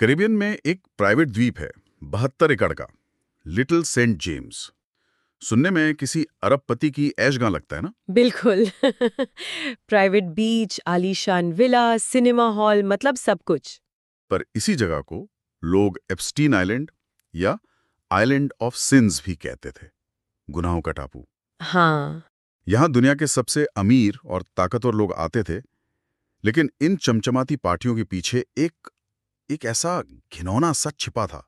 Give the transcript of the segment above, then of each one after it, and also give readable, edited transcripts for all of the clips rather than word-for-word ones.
Caribbean में एक private द्वीप है 72 एकड़ का, लिटिल सेंट जेम्स। सुनने में किसी अरबपति की ऐशगां लगता है ना। बिल्कुल। प्राइवेट बीच, आलीशान विला, सिनेमा हॉल, मतलब सब कुछ। पर इसी जगह को लोग एप्स्टीन आइलैंड या आइलैंड ऑफ सिंस भी कहते थे, गुनाहों का टापू। हाँ। यहाँ दुनिया के सबसे अमीर और ताकतवर लोग आते थे, लेकिन इन चमचमाती पार्टियों के पीछे एक ऐसा घिनौना सच छिपा था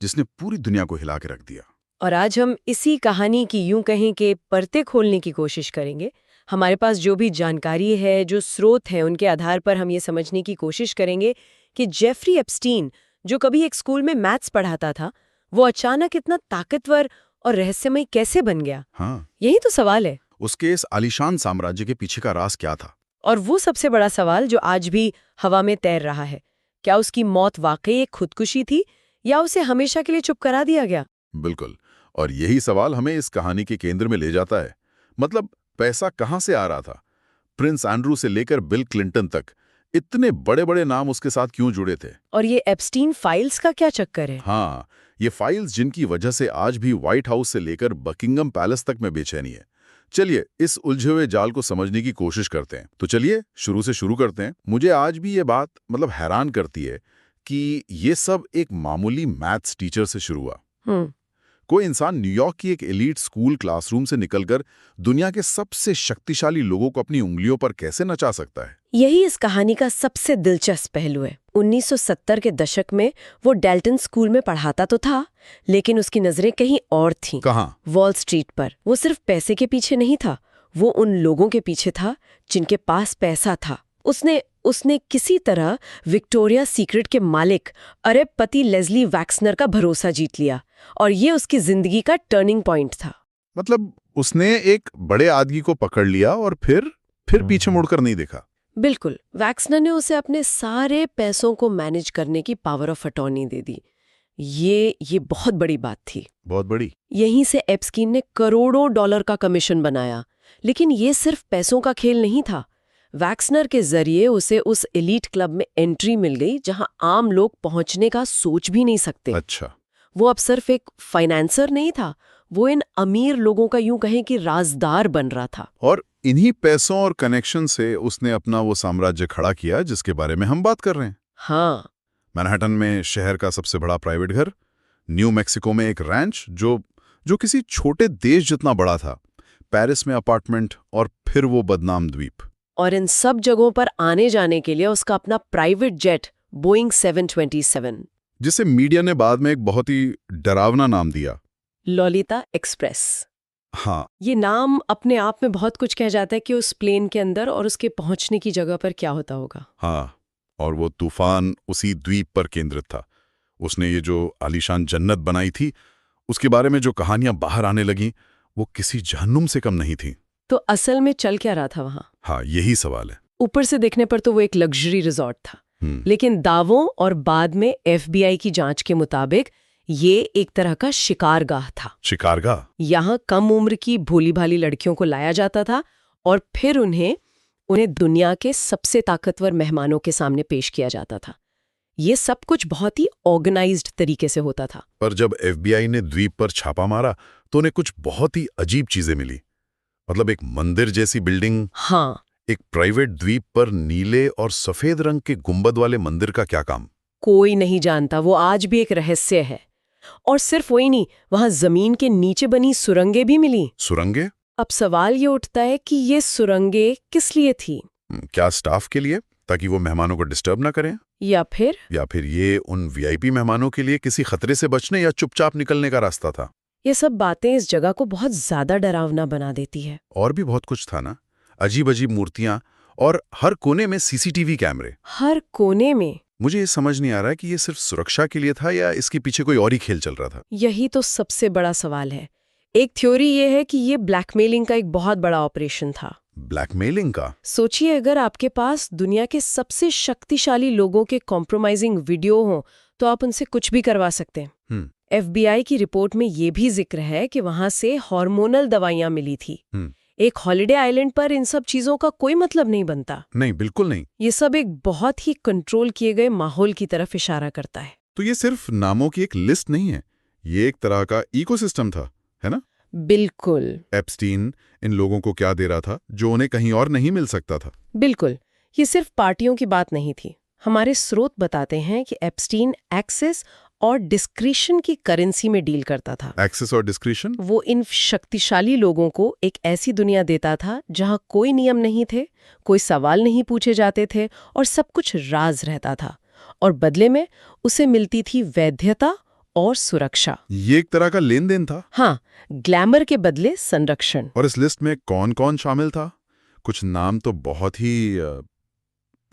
जिसने पूरी दुनिया को हिला के रख दिया। और आज हम इसी कहानी की यूं कहें कि परतें खोलने की कोशिश करेंगे। हमारे पास जो भी जानकारी है, जो स्रोत हैं, उनके आधार पर हम ये समझने की कोशिश करेंगे कि जेफरी एप्स्टीन, जो कभी एक स्कूल में मैथ्स पढ़ाता था, वो अचानक इतना ताकतवर और रहस्यमय कैसे बन गया। हाँ, यही तो सवाल है। उसके इस आलीशान साम्राज्य के पीछे का राज क्या था? और वो सबसे बड़ा सवाल जो आज भी हवा में तैर रहा है, क्या उसकी मौत वाकई एक खुदकुशी थी या उसे हमेशा के लिए चुप करा दिया गया? बिल्कुल। और यही सवाल हमें इस कहानी के केंद्र में ले जाता है। मतलब पैसा कहाँ से आ रहा था? प्रिंस एंड्रू से लेकर बिल क्लिंटन तक इतने बड़े बड़े नाम उसके साथ क्यों जुड़े थे? और ये एप्स्टीन फाइल्स का क्या चक्कर है? हाँ, ये फाइल्स जिनकी वजह से आज भी व्हाइट हाउस से लेकर बकिंगम पैलेस तक में बेचैनी है। चलिए इस उलझे हुए जाल को समझने की कोशिश करते हैं। तो चलिए शुरू से शुरू करते हैं। मुझे आज भी ये बात हैरान करती है कि ये सब एक मामूली मैथ्स टीचर से शुरू हुआ। कोई इंसान न्यूयॉर्क की एक एलीट स्कूल क्लासरूम से निकलकर दुनिया के सबसे शक्तिशाली लोगों को अपनी उंगलियों पर कैसे नचा सकता है? यही इस कहानी का सबसे दिलचस्प पहलू है। 1970 के दशक में वो डेल्टन स्कूल में पढ़ाता तो था, लेकिन उसकी नजरें कहीं और थीं। कहाँ? वॉल स्ट्रीट पर। वो सिर्फ पैसे के पीछे नहीं था, वो उन लोगों के पीछे था जिनके पास पैसा था। उसने किसी तरह विक्टोरिया सीक्रेट के मालिक अरबपति लेस्ली वैक्सनर का भरोसा जीत लिया, और ये उसकी जिंदगी का टर्निंग पॉइंट था। मतलब उसने एक बड़े आदमी को पकड़ लिया और फिर पीछे मुड़कर नहीं देखा। बिल्कुल। वैक्सनर ने उसे अपने सारे पैसों को मैनेज करने की पावर ऑफ अटॉर्नी दे दी। ये बहुत बड़ी बात थी। बहुत बड़ी। यहीं से एप्स्टीन ने करोड़ों डॉलर का कमीशन बनाया। लेकिन ये सिर्फ पैसों का खेल नहीं था। वैक्सनर के जरिए उसे उस एलीट क्लब में एंट्री मिल गई जहां आम लोग पहुंचने का सोच भी नहीं सकते। अच्छा। वो अब सिर्फ एक फाइनेंसर नहीं था, वो इन अमीर लोगों का यूं कहें कि राजदार बन रहा था। और इन्हीं पैसों और कनेक्शन से उसने अपना वो साम्राज्य खड़ा किया जिसके बारे में हम बात कर रहे हैं। हाँ। मैनहट्टन में शहर का सबसे बड़ा प्राइवेट घर, न्यू मैक्सिको में एक रैंच जो किसी छोटे देश जितना बड़ा था, पेरिस में अपार्टमेंट, और फिर वो बदनाम द्वीप। और इन सब जगहों पर आने जाने के लिए उसका अपना प्राइवेट जेट बोइंग 727, जिसे मीडिया ने बाद में एक बहुत ही डरावना नाम दिया, लोलिता एक्सप्रेस। हाँ। ये नाम अपने आप में बहुत कुछ कह जाता है कि उस प्लेन के अंदर और उसके पहुंचने की जगह पर क्या होता होगा। हाँ, और वो तूफान उसी द्वीप पर केंद्रित था। उसने ये जो आलीशान जन्नत बनाई थी, उसके बारे में जो कहानियां बाहर आने लगीं, वो किसी जहन्नुम से कम नहीं थी। तो असल में चल क्या रहा था वहां? हाँ, यही सवाल है। ऊपर से देखने पर तो वो एक लग्जरी रिजॉर्ट था, लेकिन दावों और बाद में एफबीआई की जांच के मुताबिक ये एक तरह का शिकारगाह था। शिकारगाह? यहाँ कम उम्र की भोली भाली लड़कियों को लाया जाता था और फिर उन्हें दुनिया के सबसे ताकतवर मेहमानों के सामने पेश किया जाता था। ये सब कुछ बहुत ही ऑर्गेनाइज्ड तरीके से होता था। पर जब एफबीआई ने द्वीप पर छापा मारा तो उन्हें कुछ बहुत ही अजीब चीजें मिली। मतलब एक मंदिर जैसी बिल्डिंग। हाँ। एक प्राइवेट द्वीप पर नीले और सफेद रंग के गुंबद वाले मंदिर का क्या काम? कोई नहीं जानता, वो आज भी एक रहस्य है। और सिर्फ वही नहीं, वहां जमीन के नीचे बनी सुरंगें भी मिली। सुरंगें? अब सवाल ये उठता है कि ये सुरंगें किस लिए थी? क्या स्टाफ के लिए, ताकि वो मेहमानों को डिस्टर्ब ना करें? या फिर ये उन वीआईपी मेहमानों के लिए किसी खतरे से बचने या चुपचाप निकलने का रास्ता था? ये सब बातें इस जगह को बहुत ज्यादा डरावना बना देती है। और भी बहुत कुछ था ना, अजीब अजीब मूर्तियां, और हर कोने में सीसीटीवी कैमरे। हर कोने में। मुझे ये समझ नहीं आ रहा है कि ये सिर्फ सुरक्षा के लिए था या इसके पीछे कोई और ही खेल चल रहा था। यही तो सबसे बड़ा सवाल है। एक थ्योरी ये है कि ये ब्लैकमेलिंग का एक बहुत बड़ा ऑपरेशन था। ब्लैकमेलिंग का? सोचिए, अगर आपके पास दुनिया के सबसे शक्तिशाली लोगों के कॉम्प्रोमाइजिंग वीडियो हो तो आप उनसे कुछ भी करवा सकते हैं। एफबीआई की रिपोर्ट में ये भी जिक्र है कि वहां से हार्मोनल दवाइयां मिली थी। एक हॉलिडे आइलैंड पर इन सब चीजों का कोई मतलब नहीं बनता। नहीं, बिल्कुल नहीं। ये सब एक बहुत ही कंट्रोल किए गए माहौल की तरफ इशारा करता है। तो ये सिर्फ नामों की एक लिस्ट नहीं है, ये एक तरह का इकोसिस्टम था, है ना? बिल्कुल एप्स्टीन इन लोगों को क्या दे रहा था जो उन्हें कहीं और नहीं मिल सकता था? बिल्कुल, ये सिर्फ पार्टियों की बात नहीं थी। हमारे स्रोत बताते हैं कि एप्स्टीन एक्सेस और डिस्क्रिशन की करेंसी में डील करता था। एक्सेस और डिस्क्रिशन? वो इन शक्तिशाली लोगों को एक ऐसी दुनिया देता था जहां कोई नियम नहीं थे, कोई सवाल नहीं पूछे जाते थे और सब कुछ राज रहता था। और बदले में उसे मिलती थी वैधता और सुरक्षा। ये एक तरह का लेन देन था। हाँ, ग्लैमर के बदले संरक्षण। और इस लिस्ट में कौन कौन शामिल था? कुछ नाम तो बहुत ही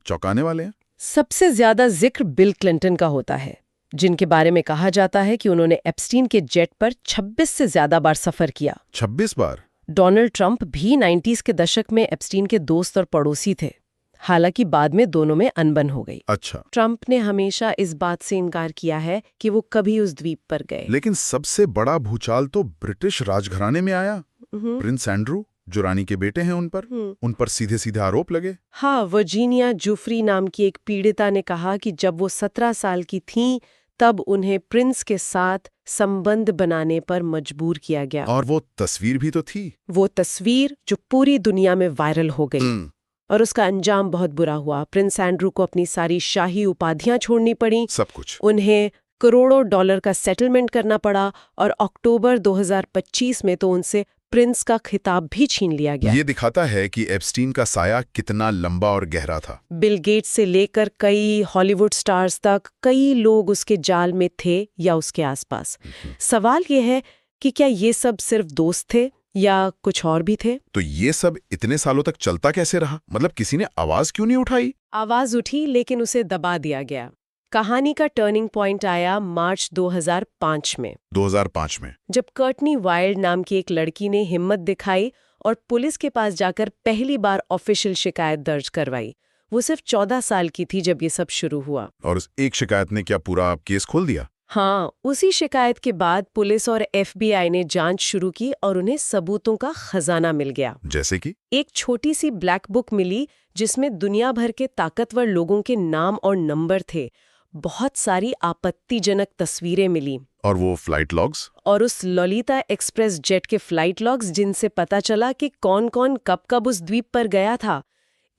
चौंकाने वाले हैं। सबसे ज्यादा जिक्र बिल क्लिंटन का होता है, जिनके बारे में कहा जाता है कि उन्होंने एप्स्टीन के जेट पर 26 से ज्यादा बार सफर किया। 26 बार? डोनाल्ड ट्रंप भी 90s के दशक में एप्स्टीन के दोस्त और पड़ोसी थे। हालांकि बाद में दोनों में अनबन हो गई। अच्छा। ट्रंप ने हमेशा इस बात से इनकार किया है कि वो कभी उस द्वीप पर गए। लेकिन सबसे बड़ा भूचाल तो ब्रिटिश राजघराने में आया। प्रिंस एंड्रू, जो रानी के बेटे हैं, उन पर सीधे सीधे आरोप लगे। हाँ, वर्जीनिया जूफ्री नाम की एक पीड़िता ने कहा कि जब वो 17 साल की थीं, तब उन्हें प्रिंस के साथ संबंध बनाने पर मजबूर किया गया। और वो तस्वीर भी तो थी। वो तस्वीर जो पूरी दुनिया में वायरल हो गई। और उसका अंजाम बहुत बुरा हुआ। प्रिंस एंड्रू को अपनी सारी शाही उपाधियां छोड़नी पड़ी, सब कुछ। उन्हें करोड़ों डॉलर का सेटलमेंट करना पड़ा और अक्टूबर 2025 में तो उनसे प्रिंस का खिताब भी छीन लिया गया। ये दिखाता है कि एप्स्टीन का साया कितना लंबा और गहरा था। बिल गेट्स से लेकर कई हॉलीवुड स्टार्स तक कई लोग उसके जाल में थे या उसके आसपास। सवाल ये है कि क्या ये सब सिर्फ दोस्त थे या कुछ और भी थे? तो ये सब इतने सालों तक चलता कैसे रहा? मतलब किसी ने आवाज क्यों नहीं उठाई? आवाज उठी, लेकिन उसे दबा दिया गया। कहानी का टर्निंग पॉइंट आया मार्च 2005 में। 2005 में? जब कर्टनी वाइल्ड नाम की एक लड़की ने हिम्मत दिखाई और पुलिस के पास जाकर पहली बार ऑफिशियल शिकायत दर्ज करवाई। वो सिर्फ 14 साल की थी जब ये सब शुरू हुआ। और उस एक शिकायत ने क्या पूरा केस खोल दिया? हाँ, उसी शिकायत के बाद पुलिस और FBI ने जांच शुरू की और उन्हें सबूतों का खजाना मिल गया। जैसे कि? एक छोटी सी ब्लैक बुक मिली जिसमें दुनिया भर के ताकतवर लोगों के नाम और नंबर थे। बहुत सारी आपत्तिजनक तस्वीरें मिली। और वो फ्लाइट लॉग्स? और उस ललिता एक्सप्रेस जेट के फ्लाइट लॉग्स, जिनसे पता चला कि कौन कौन कब कब उस द्वीप पर गया था।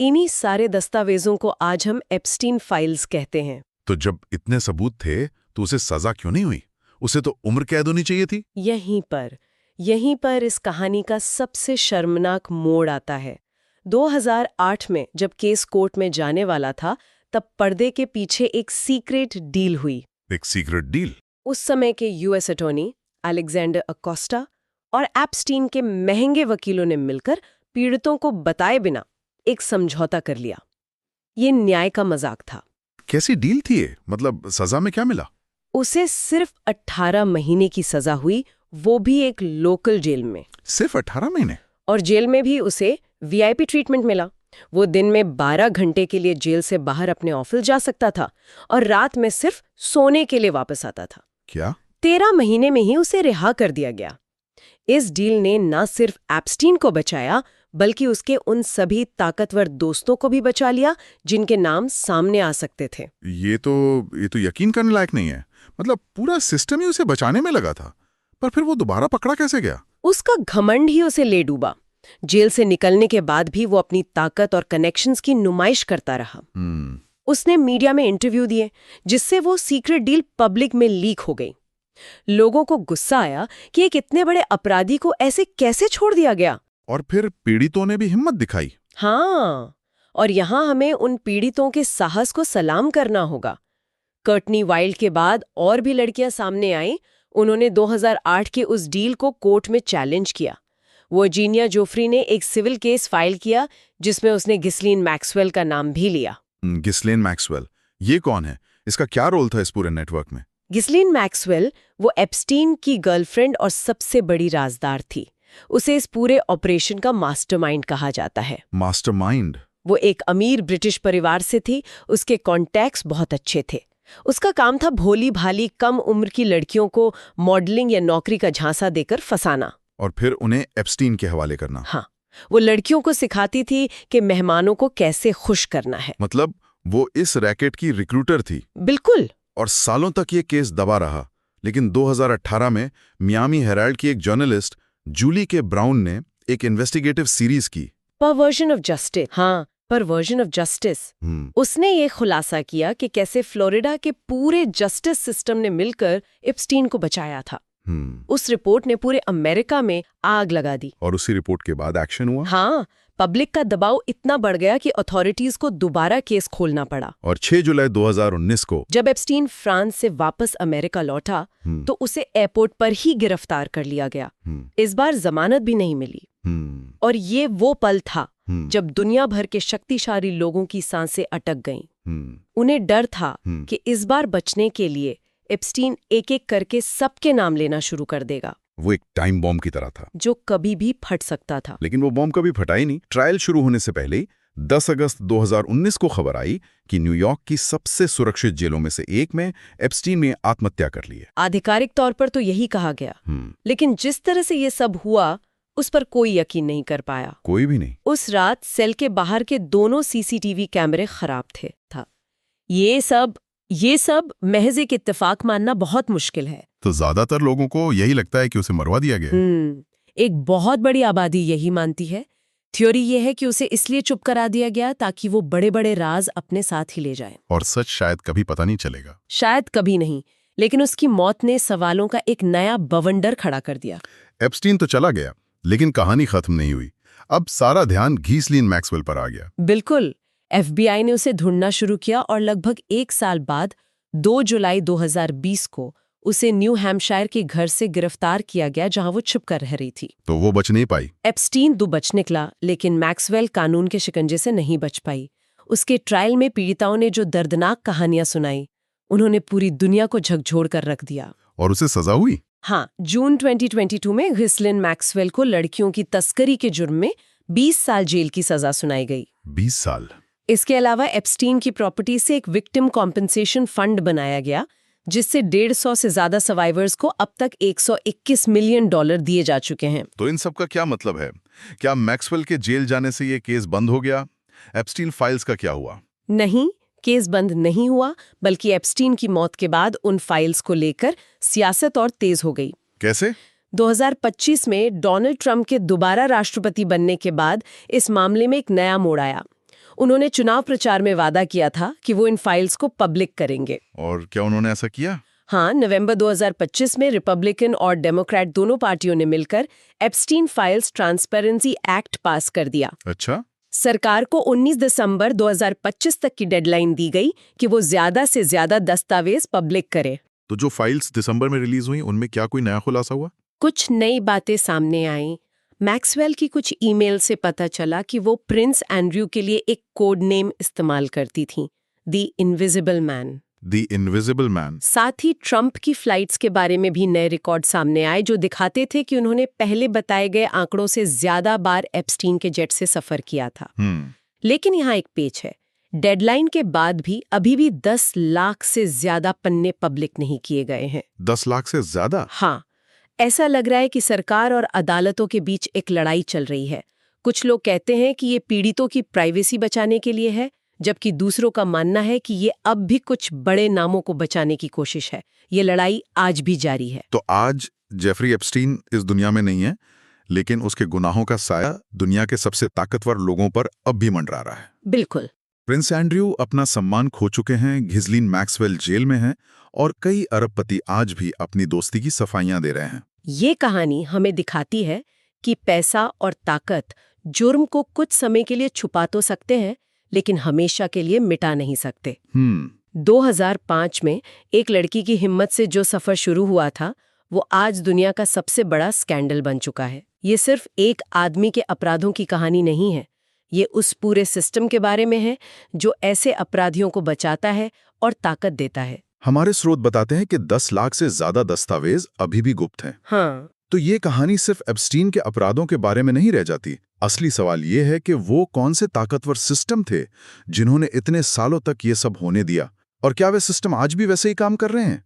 इन्हीं सारे दस्तावेजों को आज हम एप्स्टीन फाइल्स कहते हैं। तो जब इतने सबूत थे तो उसे सजा क्यों नहीं हुई? उसे तो उम्र कैद होनी चाहिए थी। यहीं पर इस कहानी का सबसे शर्मनाक मोड़ आता है। 2008 में जब केस कोर्ट में जाने वाला था, तब पर्दे के पीछे एक सीक्रेट डील हुई। एक सीक्रेट डील? उस समय के US अटॉर्नी अलेक्जेंडर अकोस्टा और एप्स्टीन के महंगे वकीलों ने मिलकर पीड़ितों को बताए बिना एक समझौता कर लिया। ये न्याय का मजाक था। कैसी डील थी ये? मतलब सजा में क्या मिला? उसे सिर्फ 18 महीने की सजा हुई, वो भी एक लोकल जेल में। सिर्फ 18 महीने? और जेल में भी उसे VIP ट्रीटमेंट मिला। वो दिन में 12 घंटे के लिए जेल से बाहर अपने ऑफिस जा सकता था और रात में सिर्फ सोने के लिए वापस आता था। क्या? 13 महीने में ही उसे रिहा कर दिया गया। इस डील ने न सिर्फ एप्स्टीन को बचाया, बल्कि उसके उन सभी ताकतवर दोस्तों को भी बचा लिया जिनके नाम सामने आ सकते थे। ये तो यकीन करने लायक नहीं है। मतलब पूरा सिस्टम ही उसे बचाने में लगा था, पर फिर वो दोबारा पकड़ा कैसे गया? उसका घमंड ही उसे ले डूबा। जेल से निकलने के बाद भी वो अपनी ताकत और कनेक्शंस की नुमाइश करता रहा। उसने मीडिया में इंटरव्यू दिए, जिससे वो सीक्रेट डील पब्लिक में लीक हो गई। लोगों को गुस्सा आया कि एक इतने बड़े अपराधी को ऐसे कैसे छोड़ दिया गया। और फिर पीड़ितों ने भी हिम्मत दिखाई। हाँ, और यहाँ हमें उन पीड़ितों के साहस को सलाम करना होगा। कर्टनी वाइल्ड के बाद और भी लड़कियां सामने आईं। उन्होंने 2008 के उस डील को कोर्ट में चैलेंज किया। वर्जीनिया जोफ्री ने एक सिविल केस फाइल किया, जिसमें उसने गिस्लीन मैक्सवेल का नाम भी लिया। गिस्लीन मैक्सवेल, ये कौन है? इसका क्या रोल था इस पूरे नेटवर्क में? गिस्लीन मैक्सवेल वो एप्स्टीन की गर्लफ्रेंड और सबसे बड़ी राजदार थी। उसे इस पूरे ऑपरेशन का मास्टरमाइंड कहा जाता है। मास्टरमाइंड? वो एक अमीर ब्रिटिश परिवार से थी। उसके कॉन्टैक्ट्स बहुत अच्छे थे। उसका काम था भोली भाली कम उम्र की लड़कियों को मॉडलिंग या नौकरी का झांसा देकर फंसाना और फिर उन्हें एप्स्टीन के हवाले करना। हाँ, वो लड़कियों को सिखाती थी कि मेहमानों को कैसे खुश करना है। मतलब वो इस रैकेट की रिक्रूटर थी। बिल्कुल। और सालों तक ये केस दबा रहा, लेकिन 2018 में मियामी हेराल्ड की एक जर्नलिस्ट जूली के ब्राउन ने एक इन्वेस्टिगेटिव सीरीज की। Perversion of justice. हाँ, परवर्जन ऑफ जस्टिस। उसने ये खुलासा किया कि कैसे फ्लोरिडा के पूरे जस्टिस सिस्टम ने मिलकर एप्स्टीन को बचाया था। उस रिपोर्ट ने पूरे अमेरिका में आग लगा दी। और उसी रिपोर्ट के बाद एक्शन हुआ। हाँ, पब्लिक का दबाव इतना बढ़ गया कि अथॉरिटीज को दोबारा केस खोलना पड़ा। और 6 जुलाई 2019 को जब एप्स्टीन फ्रांस से वापस अमेरिका लौटा तो उसे एयरपोर्ट पर ही गिरफ्तार कर लिया गया। इस बार जमानत भी नहीं मिली। और ये वो पल था जब दुनिया भर के शक्तिशाली लोगों की सांसें अटक गईं। उन्हें डर था कि इस बार बचने के लिए एप्स्टीन एक एक करके सबके नाम लेना शुरू कर देगा। वो एक टाइम बॉम्ब की तरह था जो कभी भी फट सकता था। लेकिन वो बॉम्ब कभी फटा ही नहीं। ट्रायल शुरू होने से पहले ही 10 अगस्त 2019 को खबर आई कि न्यूयॉर्क की सबसे सुरक्षित जेलों में से एक में एप्स्टीन ने आत्महत्या कर ली है। आधिकारिक तौर पर तो यही कहा गया, लेकिन जिस तरह से ये सब हुआ उस पर कोई यकीन नहीं कर पाया। कोई भी नहीं। उस रात सेल के बाहर के दोनों सीसीटीवी कैमरे खराब थे। ये सब महज एक इत्तेफाक मानना बहुत मुश्किल है। तो ज्यादातर लोगों को यही लगता है कि उसे मरवा दिया गया। एक बहुत बड़ी आबादी यही मानती है। थ्योरी ये है कि उसे इसलिए चुप करा दिया गया ताकि वो बड़े बड़े राज अपने साथ ही ले जाए। और सच शायद कभी पता नहीं चलेगा। शायद कभी नहीं, लेकिन उसकी मौत ने सवालों का एक नया बवंडर खड़ा कर दिया। एप्स्टीन तो चला गया, लेकिन कहानी खत्म नहीं हुई। अब सारा ध्यान घिसलीन मैक्सवेल पर आ गया। बिल्कुल। FBI ने उसे ढूंढना शुरू किया और लगभग 1 साल बाद 2 जुलाई 2020 को उसे न्यू हैम्पशायर के घर से गिरफ्तार किया गया, जहां वो छुप कर रह रही थी। तो वो बच नहीं पाई। एप्स्टीन तो बच निकला, लेकिन मैक्सवेल कानून के शिकंजे से नहीं बच पाई। उसके ट्रायल में पीड़िताओं ने जो दर्दनाक कहानियां सुनाई, उन्होंने पूरी दुनिया को झकझोर कर रख दिया। और उसे सजा हुई। हाँ, जून 2022 में घिसलिन मैक्सवेल को लड़कियों की तस्करी के जुर्म में 20 साल जेल की सजा सुनाई गई। 20 साल। इसके अलावा एप्स्टीन की प्रॉपर्टी से एक विक्टिम कॉम्पेंसेशन फंड बनाया गया, जिससे 150 से ज्यादा सर्वाइवर्स को अब तक $121 मिलियन दिए जा चुके हैं। तो इन सब का क्या मतलब है? क्या मैक्सवेल के जेल जाने से ये केस बंद हो गया? एप्स्टीन फाइल्स का क्या हुआ? नहीं, केस बंद नहीं हुआ, बल्कि एप्स्टीन की मौत के बाद उन फाइल्स को लेकर सियासत और तेज हो गई। कैसे? 2025 में डोनाल्ड ट्रंप के दोबारा राष्ट्रपति बनने के बाद इस मामले में एक नया मोड़ आया। उन्होंने चुनाव प्रचार में वादा किया था कि वो इन फाइल्स को पब्लिक करेंगे। और क्या उन्होंने ऐसा किया? हाँ, नवंबर 2025 में रिपब्लिकन और डेमोक्रेट दोनों पार्टियों ने मिलकर एप्स्टीन फाइल्स ट्रांसपेरेंसी एक्ट पास कर दिया। अच्छा। सरकार को 19 दिसंबर 2025 तक की डेडलाइन दी गई कि वो ज्यादा से ज्यादा दस्तावेज पब्लिक करे। तो जो फाइल्स दिसंबर में रिलीज हुई, उनमें क्या कोई नया खुलासा हुआ? कुछ नई बातें सामने आईं। मैक्सवेल की कुछ ईमेल से पता चला कि वो प्रिंस एंड्रयू के लिए एक कोड नेम इस्तेमाल करती थीं, the invisible man. The invisible man. साथ ही ट्रंप की फ्लाइट्स के बारे में भी नए रिकॉर्ड सामने आए, जो दिखाते थे कि उन्होंने पहले बताए गए आंकड़ों से ज्यादा बार एप्स्टीन के जेट से सफर किया था। लेकिन यहाँ एक पेच है। डेडलाइन के बाद भी अभी भी 10 लाख से ज्यादा पन्ने पब्लिक नहीं किए गए हैं। 10 लाख से ज्यादा? हाँ, ऐसा लग रहा है कि सरकार और अदालतों के बीच एक लड़ाई चल रही है। कुछ लोग कहते हैं कि ये पीड़ितों की प्राइवेसी बचाने के लिए है, जबकि दूसरों का मानना है कि ये अब भी कुछ बड़े नामों को बचाने की कोशिश है। ये लड़ाई आज भी जारी है। तो आज जेफरी एप्स्टीन इस दुनिया में नहीं है, लेकिन उसके गुनाहों का साया दुनिया के सबसे ताकतवर लोगों पर अब भी मंडरा रहा है। बिल्कुल। प्रिंस एंड्रयू अपना सम्मान खो चुके हैं, घिसलीन मैक्सवेल जेल में हैं, और कई अरबपति आज भी अपनी दोस्ती की सफाइयां दे रहे हैं। ये कहानी हमें दिखाती है कि पैसा और ताकत जुर्म को कुछ समय के लिए छुपा तो सकते हैं, लेकिन हमेशा के लिए मिटा नहीं सकते। 2005 में एक लड़की की हिम्मत से जो सफर शुरू हुआ था, वो आज दुनिया का सबसे बड़ा स्कैंडल बन चुका है। ये सिर्फ एक आदमी के अपराधों की कहानी नहीं है, ये उस पूरे सिस्टम के बारे में है जो ऐसे अपराधियों को बचाता है और ताकत देता है। हमारे स्रोत बताते हैं कि 10 लाख से ज्यादा दस्तावेज अभी भी गुप्त हैं। हाँ। तो ये कहानी सिर्फ एप्स्टीन के अपराधों के बारे में नहीं रह जाती। असली सवाल ये है कि वो कौन से ताकतवर सिस्टम थे जिन्होंने इतने सालों तक ये सब होने दिया, और क्या वे सिस्टम आज भी वैसे ही काम कर रहे हैं?